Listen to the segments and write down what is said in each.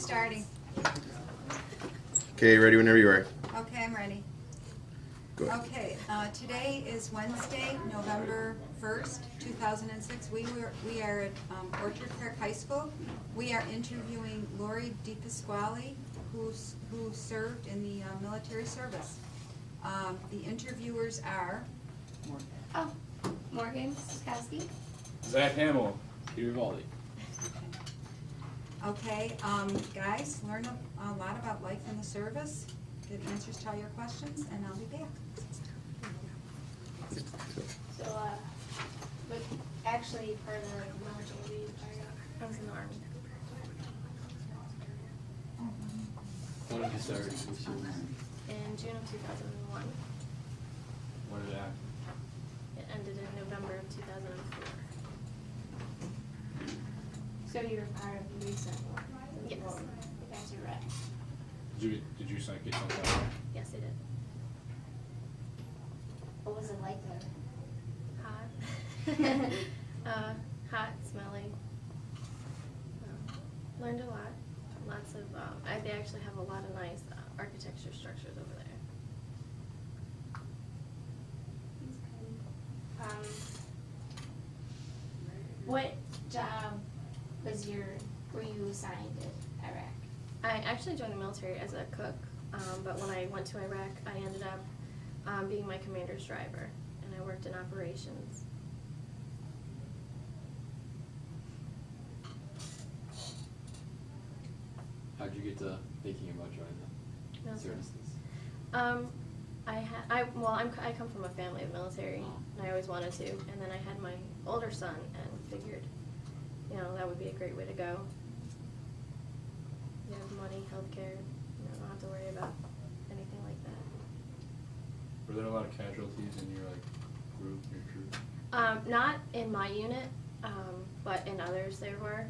Starting. Okay, ready whenever you are. Okay, I'm ready. Go ahead. Okay, today is Wednesday, November 1st, 2006. We are at Orchard Park High School. We are interviewing Laurie DePasquale, who served in the military service. The interviewers are Morgan Skowski. Zach Hamill, Peter Valdi. Okay, guys, learn a lot about life in the service, get answers to all your questions, and I'll be back. So, but actually part of the military, I was in the Army. When did you start? In June of 2001. When did that? It ended in November of 2004. So you were part of the recent one? Yes. As a rep. Did you get sent out? Yes, I did. What was it like there? Hot. Hot, smelly. Learned a lot. Lots of, they actually have a lot of nice architecture structures over there. What job were you assigned at Iraq? I actually joined the military as a cook, but when I went to Iraq, I ended up being my commander's driver, and I worked in operations. How'd you get to thinking about joining the services? I come from a family of military, and I always wanted to. And then I had my older son, and figured, that would be a great way to go. You have money, healthcare, don't have to worry about anything like that. Were there a lot of casualties in your group, your troop? Not in my unit, but in others there were.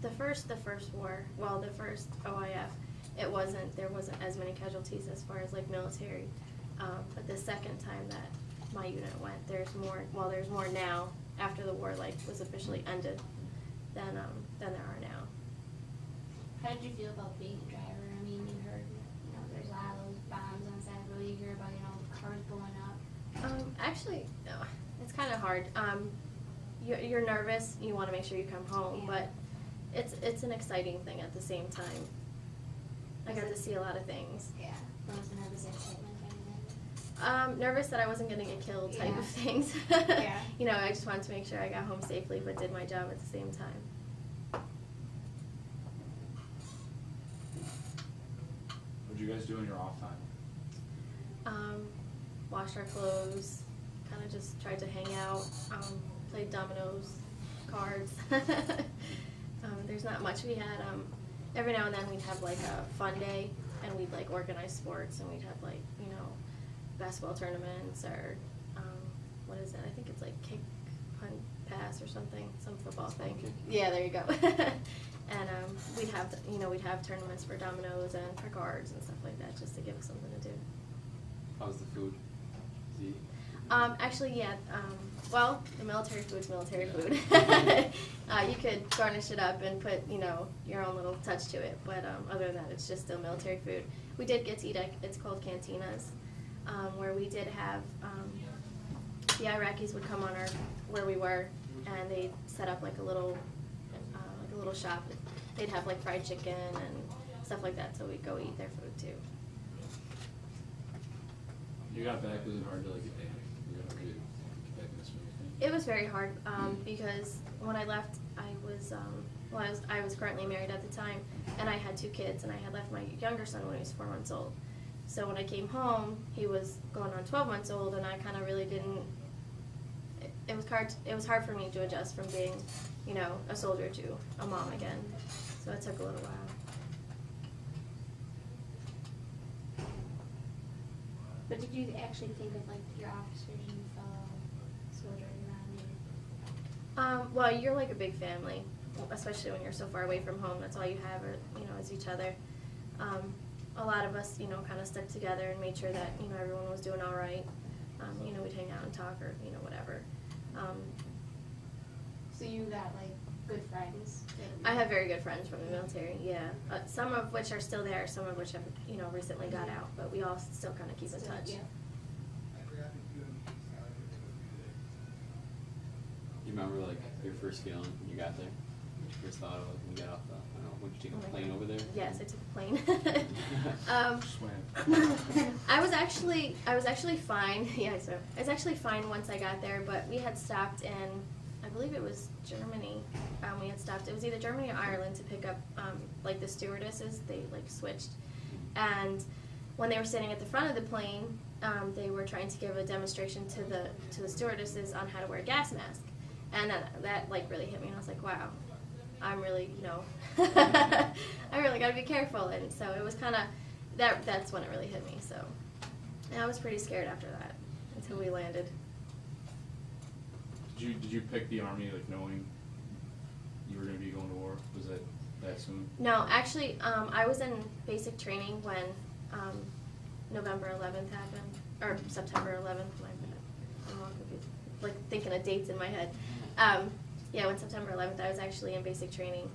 The first war, the first OIF, there wasn't as many casualties as far as military. But the second time that my unit went, there's more now after the war was officially ended than there are now. How did you feel about being a driver? I mean, you heard, there's a lot of those bombs on Saturday. You hear about, cars blowing up. Actually, no, it's kind of hard. You're nervous. You want to make sure you come home, but it's an exciting thing at the same time. I got to see a lot of things. Yeah. What was the nervous excitement kind of thing? Nervous that I wasn't going to get killed type of things. Yeah. I just wanted to make sure I got home safely, but did my job at the same time. What did you guys do in your off time? Washed our clothes, kind of just tried to hang out, played dominoes, cards. There's not much. We had, every now and then we'd have a fun day, and we'd organize sports, and we'd have basketball tournaments, or what is it? I think it's kick, punt, pass, or something, some football thing. Kick. Yeah, there you go. And we'd have tournaments for dominoes and for cards and stuff like that, just to give us something to do. How's the food? Is it Actually, yeah. The military food's military food. You could garnish it up and put, your own little touch to it. But other than that, it's just still military food. We did get to eat it's called cantinas, where we did have the Iraqis would come on where we were, and they'd set up a little shop. They'd have fried chicken and stuff like that, so we'd go eat their food too. You got back, was it hard to get back in this movie? It was very hard because when I left, I was currently married at the time, and I had 2 kids, and I had left my younger son when he was 4 months old. So when I came home, he was going on 12 months old, and I kind of really didn't. It was hard for me to adjust from being, a soldier to a mom again. So it took a little while. But did you actually think of your officers and fellow soldiers around you? Well, you're like a big family, especially when you're so far away from home. That's all you have, is each other. A lot of us, kind of stuck together and made sure that, everyone was doing all right. We'd hang out and talk or, whatever. So you got like good friends. I have very good friends from the military, yeah. Some of which are still there, some of which have, recently got out, but we all still kind of keep in touch. Yeah. You remember like your first feeling when you got there? What you first thought of when you got off the, I don't know, would you take a plane over there? Yes, I took a plane. Swam. I was actually fine. Yeah, so I was actually fine once I got there, but we had stopped in, I believe it was Germany. We had stopped. It was either Germany or Ireland to pick up like the stewardesses. They like switched, and when they were sitting at the front of the plane, they were trying to give a demonstration to the stewardesses on how to wear a gas mask, and that like really hit me. And I was like, wow, I'm really I really got to be careful. And so it was kind of that's when it really hit me. So and I was pretty scared after that until we landed. Did you pick the Army like knowing you were going to be going to war? Was that soon? No, actually, I was in basic training when November 11th happened, or September 11th. I'm all confused, like thinking of dates in my head. Yeah, when September 11th, I was actually in basic training,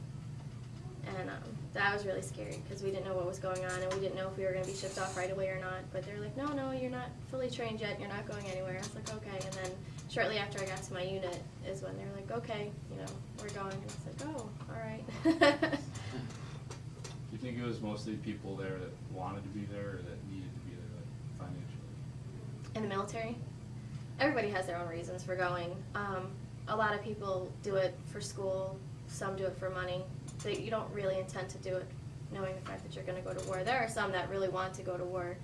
and that was really scary because we didn't know what was going on, and we didn't know if we were going to be shipped off right away or not. But they were like, no, you're not fully trained yet. You're not going anywhere. I was like, okay, and then shortly after I got to my unit is when they were like, okay, we're going. And I was like, oh, all right. Do you think it was mostly people there that wanted to be there or that needed to be there, like financially? In the military, everybody has their own reasons for going. A lot of people do it for school. Some do it for money. You don't really intend to do it knowing the fact that you're going to go to war. There are some that really want to go to war,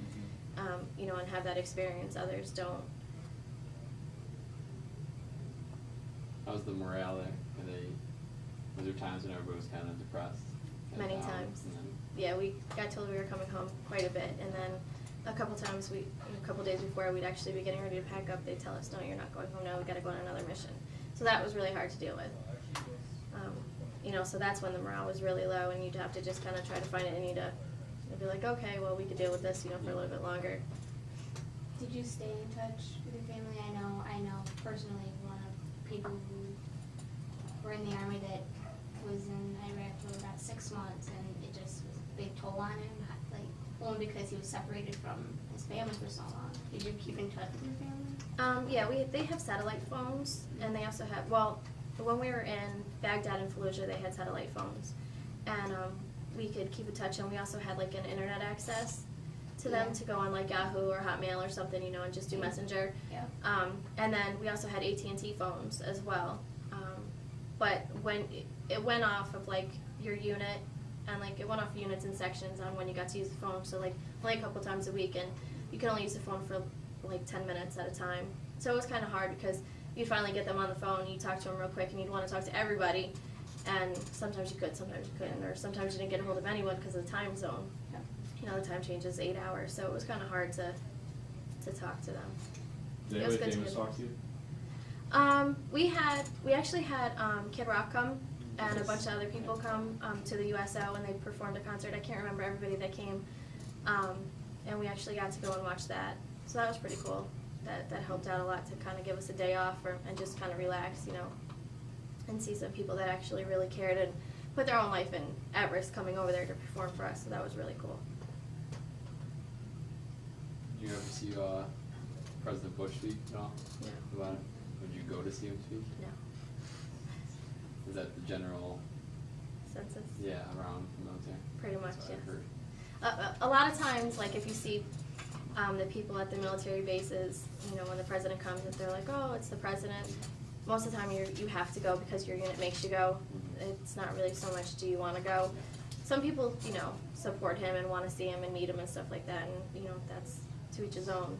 and have that experience. Others don't. How's the morale there? Was there times when everybody was kind of depressed? Many times. Yeah, we got told we were coming home quite a bit, and then a couple times a couple days before we'd actually be getting ready to pack up, they'd tell us, no, you're not going home now, we got to go on another mission. So that was really hard to deal with. So that's when the morale was really low, and you'd have to just kind of try to find it in you to be like, okay, well, we could deal with this, for a little bit longer. Did you stay in touch with your family? I know personally one of people who were in the Army that was in Iraq for about 6 months, and it just was a big toll on him, like only because he was separated from his family for so long. Did you keep in touch with your family? Yeah, they have satellite phones, and they also have, when we were in Baghdad and Fallujah, they had satellite phones, and we could keep in touch, and we also had like an internet access to them to go on like Yahoo or Hotmail or something, and just do Messenger. Yeah. And then we also had AT&T phones as well. But when it went off of like your unit, and like it went off units and sections on when you got to use the phone. So like only a couple times a week, and you could only use the phone for like 10 minutes at a time. So it was kind of hard because you'd finally get them on the phone, and you'd talk to them real quick, and you'd want to talk to everybody. And sometimes you could, sometimes you couldn't, or sometimes you didn't get a hold of anyone because of the time zone. Yeah. The time change is 8 hours, so it was kind of hard to talk to them. Did It was anybody good to famous get talk to you? We actually had Kid Rock come and a bunch of other people come to the USO, and they performed a concert. I can't remember everybody that came, and we actually got to go and watch that. So that was pretty cool. That helped out a lot to kind of give us a day off and just kind of relax, and see some people that actually really cared and put their own life at risk coming over there to perform for us. So that was really cool. Did you ever see President Bush speak at all? No. About it? Would you go to see him speak? No. Is that the general? Census? Yeah, around the military. Pretty much, That's what yes. I've heard. A lot of times, like if you see the people at the military bases, when the president comes, if they're like, oh, it's the president, most of the time you have to go because your unit makes you go. It's not really so much do you want to go. Some people, support him and want to see him and meet him and stuff like that, and that's to each his own.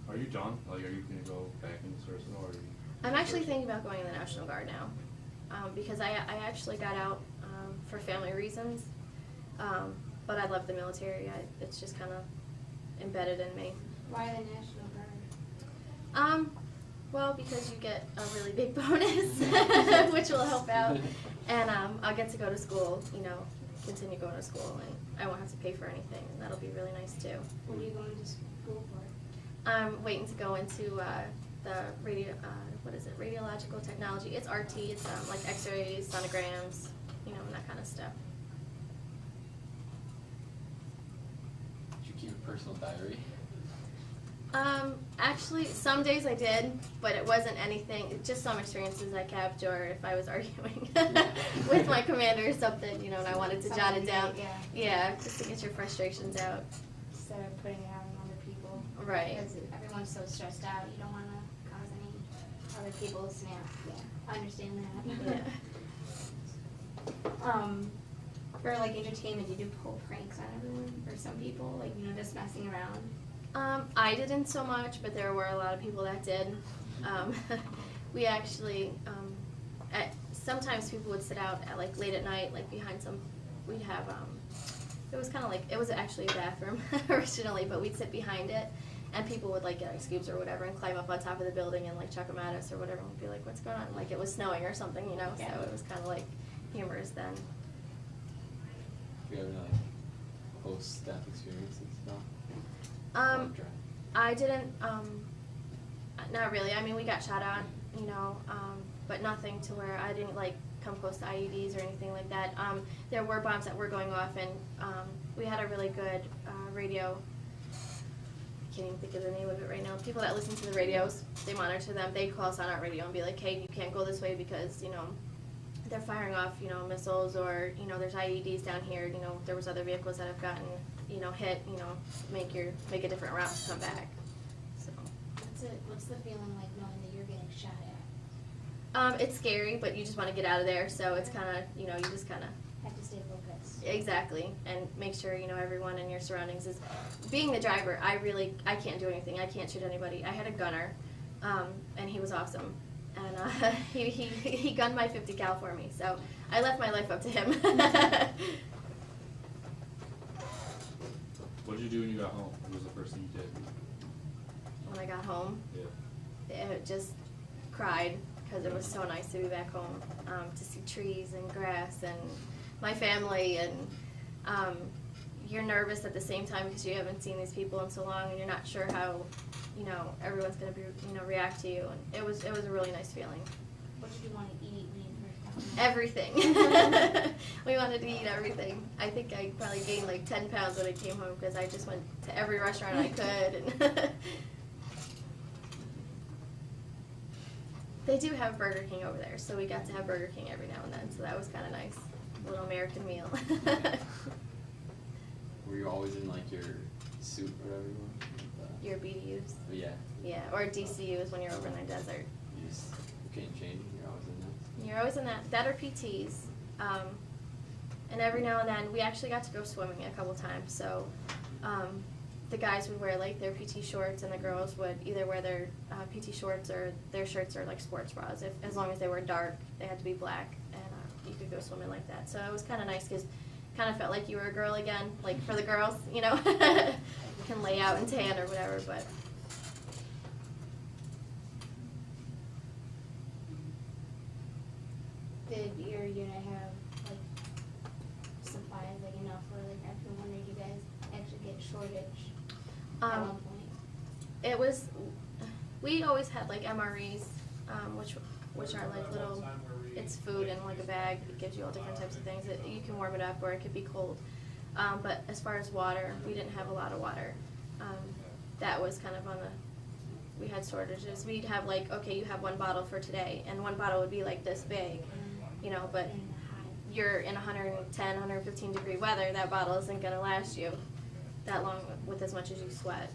Are you done? Like, are you going to go back into service at all? Or are you I'm actually thinking about going in the National Guard now, because I actually got out for family reasons, but I love the military. It's just kind of embedded in me. Why the National Guard? Well, because you get a really big bonus, which will help out, and I'll get to go to school, continue going to school, and I won't have to pay for anything, and that'll be really nice too. What are you going to school for? I'm waiting to go into the radiological technology. It's RT. It's like X-rays, sonograms, you know, and that kind of stuff. Did you keep a personal diary? Actually, some days I did, but it wasn't anything, just some experiences I kept, or if I was arguing with my commander or something, you know, and I wanted to jot it down. Yeah, just to get your frustrations out. Instead of putting it out on other people. Right. Because everyone's so stressed out, you don't want to cause any other people to snap. Yeah, I understand that. Yeah. For like entertainment, you do pull pranks on everyone, or some people, like, you know, just messing around. I didn't so much, but there were a lot of people that did. We actually, sometimes people would sit out at like late at night, like behind we'd have, it was kind of like, it was actually a bathroom originally, but we'd sit behind it, and people would like get ice cubes or whatever and climb up on top of the building and like chuck them at us or whatever, and we'd be like, what's going on? Like it was snowing or something, you know, Yeah. so it was kind of like humorous then. Do you ever like post-death experiences? No? I didn't, not really. I mean, we got shot at, you know, but nothing to where I didn't, like, come close to IEDs or anything like that. There were bombs that were going off, and we had a really good radio. I can't even think of the name of it right now. People that listen to the radios, they monitor them. They'd call us on our radio and be like, hey, you can't go this way because, you know, they're firing off, you know, missiles, or, you know, there's IEDs down here. You know, there was other vehicles that have gotten, you know, hit, you know, make a different route to come back. So What's the feeling like knowing that you're getting shot at? it's scary, but you just want to get out of there, so it's kind of, you know, you just kind of Have to stay focused. exactly, and make sure, you know, everyone in your surroundings is. Being the driver, I can't do anything. I can't shoot anybody. I had a gunner, and he was awesome, and he gunned my 50 cal for me, so I left my life up to him. What did you do when you got home? What was the first thing you did? When I got home, Yeah. it just cried because it was so nice to be back home, to see trees and grass and my family, and you're nervous at the same time because you haven't seen these people in so long, and you're not sure how, you know, everyone's going to be, you know, react to you, and it was a really nice feeling. What did you want to eat when you first got home? Everything. We wanted to eat everything. I think I probably gained like 10 pounds when I came home because I just went to every restaurant I could. And they do have Burger King over there, so we got to have Burger King every now and then, so that was kind of nice. A little American meal. Were you always in like your suit or whatever you want? Your BDUs. Yeah. Yeah, or DCUs when you're over in the desert. You just can't change. You're always in that. You're always in that or PTs. And every now and then, we actually got to go swimming a couple times, so the guys would wear like their PT shorts, and the girls would either wear their PT shorts or their shirts or like sports bras. As long as they were dark, they had to be black, and you could go swimming like that. So it was kind of nice because kind of felt like you were a girl again, like for the girls, you know. You can lay out and tan or whatever, but. Did your unit have like supplies like enough for like everyone, or did you guys actually get shortage at one point? It was, we always had like MREs, which are like little, it's food in like a bag. It gives you all different types of things. You can warm it up or it could be cold. But as far as water, we didn't have a lot of water. That was kind of we had shortages. We'd have like, okay, you have one bottle for today, and one bottle would be like this big, you know, but you're in 110, 115 degree weather, that bottle isn't going to last you that long with as much as you sweat.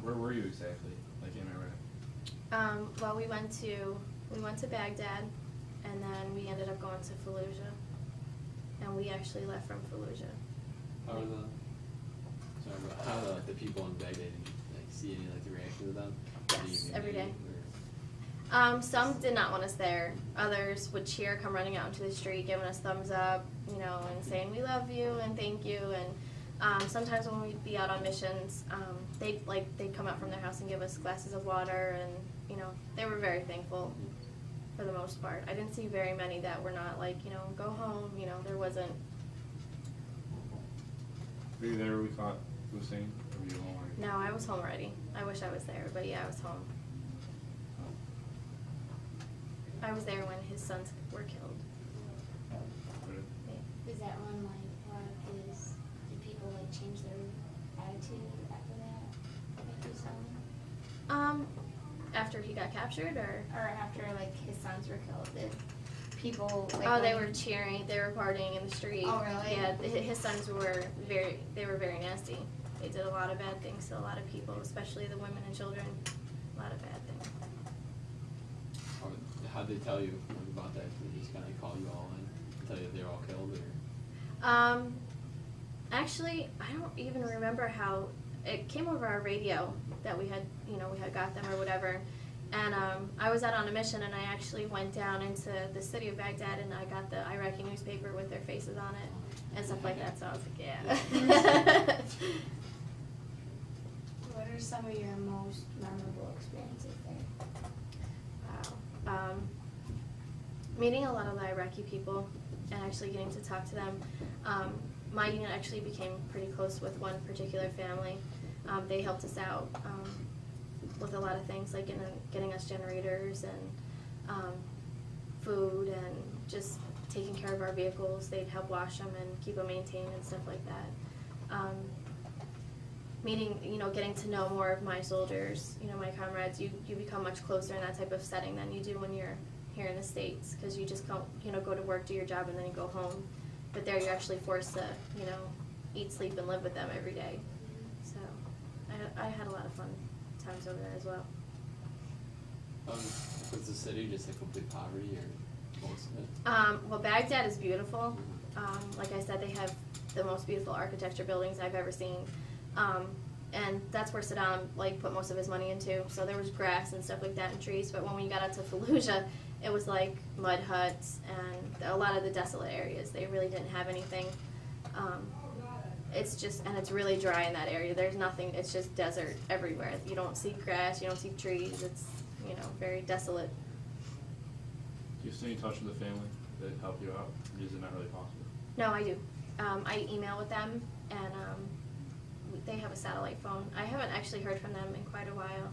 Where were you exactly? Like in Iraq? Well, we went to Baghdad, and then we ended up going to Fallujah, and we actually left from Fallujah. How are the people in Baghdad? Did you like see any like the reaction of them? Yes, every day. Some did not want us there. Others would cheer, come running out into the street, giving us thumbs up, you know, and saying we love you and thank you. And sometimes when we'd be out on missions, they'd come out from their house and give us glasses of water, and you know, they were very thankful for the most part. I didn't see very many that were not like, you know, go home. You know, there wasn't Were you there when we caught Hussein? Or were you home already? No, I was home already. I wish I was there, but yeah, I was home. I was there when his sons were killed. Really? Is that when did people like change their attitude after that? Like you saw him? After he got captured, or? Or after like his sons were killed, did people like? Oh, they when- were cheering. They were partying in the street. Oh, really? Yeah, his sons were very nasty. They did a lot of bad things to a lot of people, especially the women and children. A lot of bad things. How'd they tell you about that? Did they just kind of call you all in, tell you that they were all killed, or? Actually, I don't even remember how it came over our radio that we had got them or whatever. And I was out on a mission, and I actually went down into the city of Baghdad, and I got the Iraqi newspaper with their faces on it and stuff like that. So I was like, yeah. What are some of your most memorable experiences there? Wow. Meeting a lot of the Iraqi people and actually getting to talk to them. My unit actually became pretty close with one particular family. They helped us out with a lot of things, like getting us generators and food and just taking care of our vehicles. They'd help wash them and keep them maintained and stuff like that. Getting to know more of my soldiers, my comrades, you become much closer in that type of setting than you do when you're here in the States, because you just go to work, do your job, and then you go home. But there you're actually forced to, eat, sleep, and live with them every day. So I had a lot of fun times over there as well. Was the city just a complete poverty, or most of it? Well, Baghdad is beautiful. Like I said, they have the most beautiful architecture buildings I've ever seen. And that's where Saddam put most of his money into. So there was grass and stuff like that and trees. But when we got out to Fallujah, it was like mud huts and a lot of the desolate areas. They really didn't have anything. It's really dry in that area. There's nothing. It's just desert everywhere. You don't see grass. You don't see trees. It's very desolate. Do you stay in touch with the family that help you out? Or is it not really possible? No, I do. I email with them, and they have a satellite phone. I haven't actually heard from them in quite a while,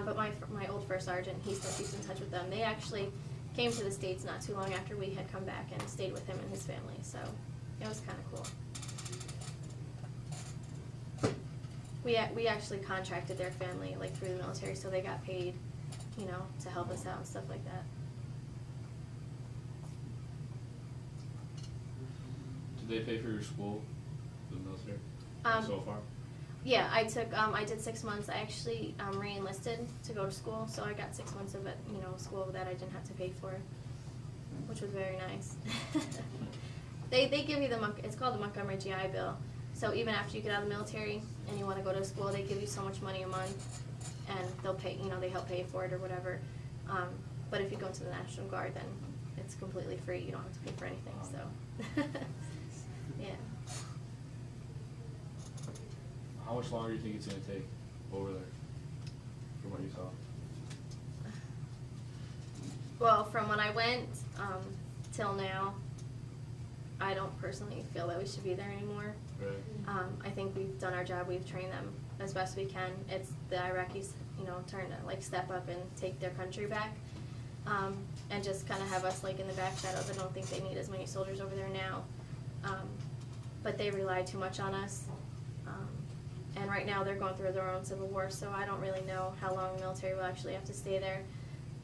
but my old first sergeant, he still keeps in touch with them. They actually came to the States not too long after we had come back and stayed with him and his family, so it was kind of cool. We actually contracted their family through the military, so they got paid, to help us out and stuff like that. Did they pay for your school, the military, so far? Yeah, I did 6 months. I actually re-enlisted to go to school, so I got 6 months of it, school that I didn't have to pay for, which was very nice. They give you it's called the Montgomery GI Bill. So even after you get out of the military and you want to go to school, they give you so much money a month, and they'll pay, they help pay for it or whatever. But if you go into the National Guard, then it's completely free. You don't have to pay for anything. So, yeah. How much longer do you think it's going to take over there, from what you saw? Well, from when I went till now, I don't personally feel that we should be there anymore. Right. I think we've done our job. We've trained them as best we can. It's the Iraqis, turn to step up and take their country back, and just kind of have us in the back shadows. I don't think they need as many soldiers over there now, but they rely too much on us. And right now they're going through their own civil war, so I don't really know how long the military will actually have to stay there.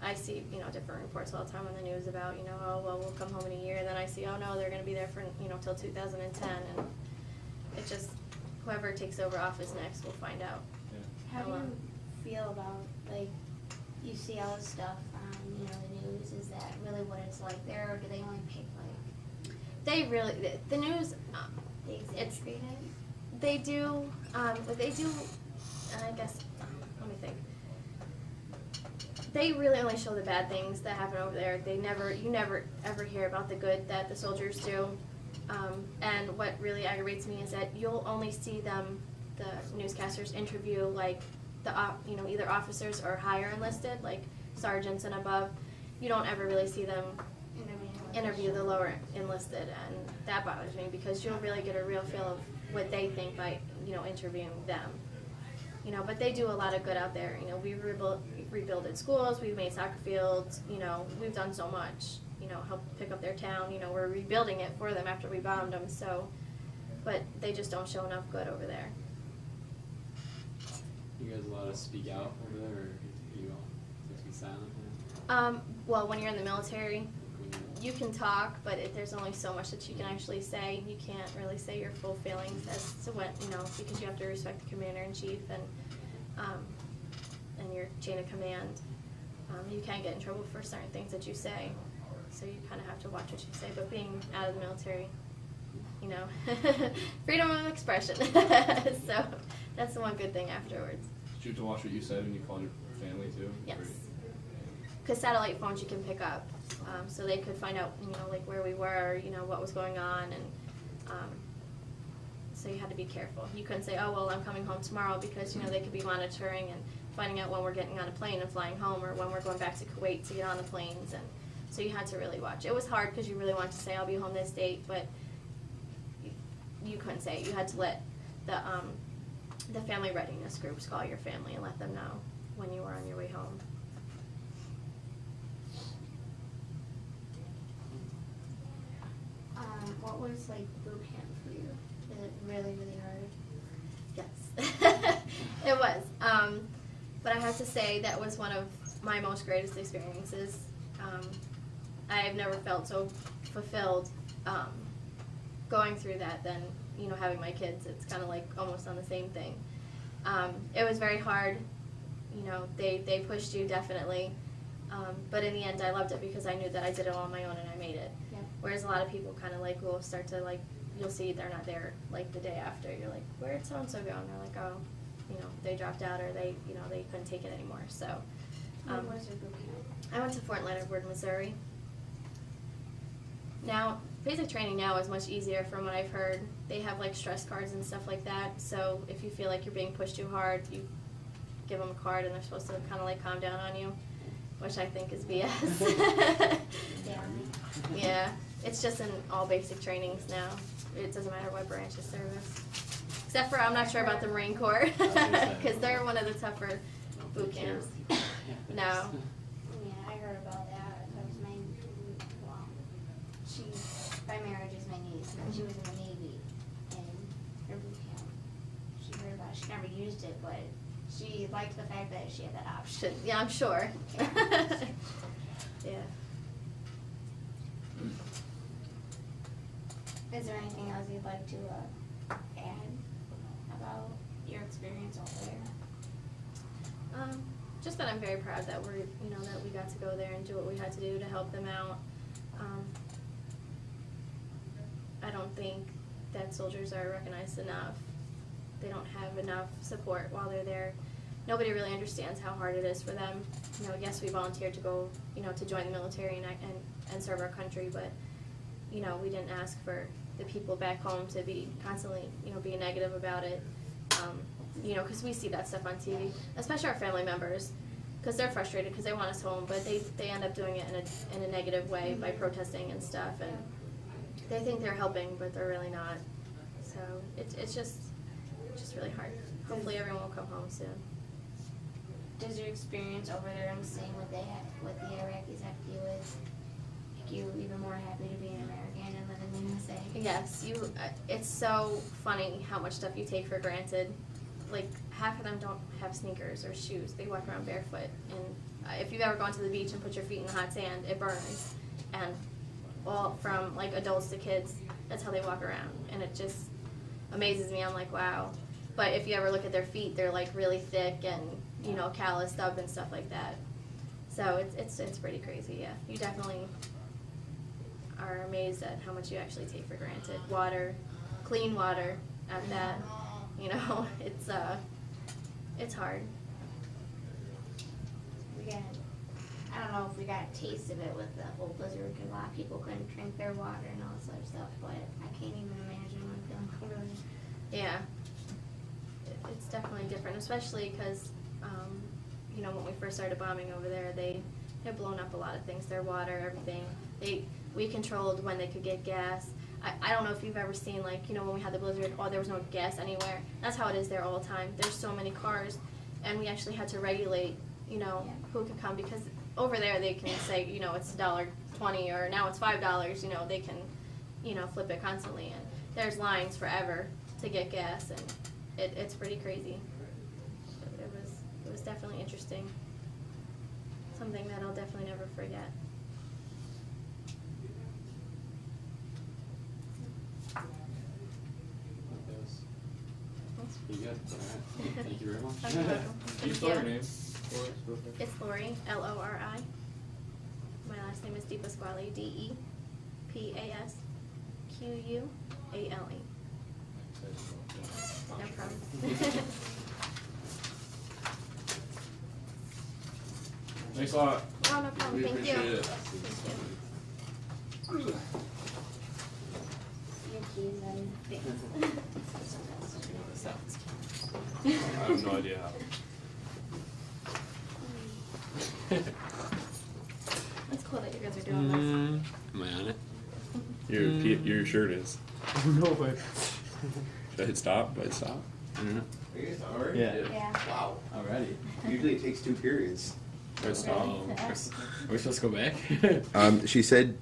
I see, different reports all the time on the news about, oh, well, we'll come home in a year, and then I see, oh, no, they're going to be there for, till 2010, and it just, whoever takes over office next will find out. Yeah. How do you feel about, you see all this stuff on, the news? Is that really what it's like there, or do they only pick, They really, the news, they exaggerate it? they do, and I guess, let me think. They really only show the bad things that happen over there. You never ever hear about the good that the soldiers do. And what really aggravates me is that you'll only see them, the newscasters, interview either officers or higher enlisted, like sergeants and above. You don't ever really see them interview the lower enlisted, and that bothers me because you'll really get a real feel of what they think by, you know, interviewing them. You know, but they do a lot of good out there. You know, we've rebuilded schools, we've made soccer fields, you know, we've done so much, you know, helped pick up their town, you know, we're rebuilding it for them after we bombed them, so, but they just don't show enough good over there. You guys allowed to speak out over there, or you all just be silent? Well, when you're in the military, you can talk, but there's only so much that you can actually say. You can't really say your full feelings as to what, you know, because you have to respect the commander-in-chief and your chain of command. You can get in trouble for certain things that you say, so you kind of have to watch what you say. But being out of the military, you know, freedom of expression. So that's the one good thing afterwards. Did you have to watch what you said when you called your family too? Yes. Or- Because satellite phones you can pick up, so they could find out, you know, like where we were, you know, what was going on, and so you had to be careful. You couldn't say, oh, well, I'm coming home tomorrow, because, you know, they could be monitoring and finding out when we're getting on a plane and flying home, or when we're going back to Kuwait to get on the planes, and so you had to really watch. It was hard because you really wanted to say, I'll be home this date, but you couldn't say it. You had to let the family readiness groups call your family and let them know when you were on your way home. What was like boot camp for you? Is it really, really hard? Yes, it was. But I have to say that was one of my most greatest experiences. I've never felt so fulfilled going through that than, you know, having my kids. It's kind of like almost on the same thing. It was very hard. You know, they pushed you definitely. But in the end, I loved it because I knew that I did it all on my own and I made it. Yeah. Whereas a lot of people kind of like will start to like, you'll see they're not there like the day after. You're like, where'd so-and-so go? And they're like, oh, you know, they dropped out, or they, you know, they couldn't take it anymore. So What was your boot camp? I went to Fort Leonard Wood, Missouri. Now, basic training now is much easier from what I've heard. They have like stress cards and stuff like that. So if you feel like you're being pushed too hard, you give them a card and they're supposed to kind of like calm down on you, which I think is BS. Yeah, it's just in all basic trainings now. It doesn't matter what branch of service. Except for, I'm not sure about the Marine Corps, because they're one of the tougher boot camps. No. Yeah, I heard about that. That was my, well, she, by marriage is my niece, and she was in the Navy, and her boot camp, she heard about it. She never used it, but she liked the fact that she had that option. Yeah, I'm sure. Yeah. Is there anything else you'd like to add about your experience over there? Just that I'm very proud that we're, you know, that we got to go there and do what we had to do to help them out. I don't think that soldiers are recognized enough. They don't have enough support while they're there. Nobody really understands how hard it is for them. You know, yes, we volunteered to go, you know, to join the military and serve our country, but, you know, we didn't ask for the people back home to be constantly, you know, being negative about it. You know, because we see that stuff on TV, especially our family members, because they're frustrated because they want us home, but they end up doing it in a negative way by protesting and stuff, and they think they're helping, but they're really not. So it's just really hard. Hopefully everyone will come home soon. Does your experience over there and seeing what the Iraqis have to deal with make you even more happy to be an American and live in the USA? Yes, it's so funny how much stuff you take for granted. Like, half of them don't have sneakers or shoes. They walk around barefoot. And if you've ever gone to the beach and put your feet in the hot sand, it burns. And all from, like, adults to kids, that's how they walk around. And it just amazes me. I'm like, wow. But if you ever look at their feet, they're, like, really thick and, you know, calloused up and stuff like that. So it's pretty crazy, yeah. You definitely are amazed at how much you actually take for granted. Water, clean water at that. You know, it's hard. I don't know if we got a taste of it with the whole blizzard, because a lot of people couldn't drink their water and all this other stuff, but I can't even imagine what feeling over there. Yeah. It's definitely different, especially because, you know, when we first started bombing over there, they had blown up a lot of things, their water, everything. we controlled when they could get gas. I don't know if you've ever seen, like, you know, when we had the blizzard, there was no gas anywhere. That's how it is there all the time. There's so many cars, and we actually had to regulate, you know, Yeah. who could come, because over there they can say, you know, it's $1.20 or now it's $5, you know, they can, you know, flip it constantly, and there's lines forever to get gas, and it's pretty crazy. It was definitely interesting. Something that I'll definitely never forget. You good? Alright. Thank you very much. You're welcome. Can you Thank spell your you. name for us real quick? It's Laurie, Lori. My last name is DePasquale, DePasquale. No problem. Thanks a lot. Oh, no problem. We Thank you. appreciate it. Thank you. Your keys and I have no idea how. It's cool that you guys are doing this. Am I on it? Your shirt is. No way. Should I hit stop? Do I hit stop? I don't know. Are you guys already? Yeah. Yeah. Wow. Alrighty. Usually it takes 2 periods. Do I stop? Are we supposed to go back? She said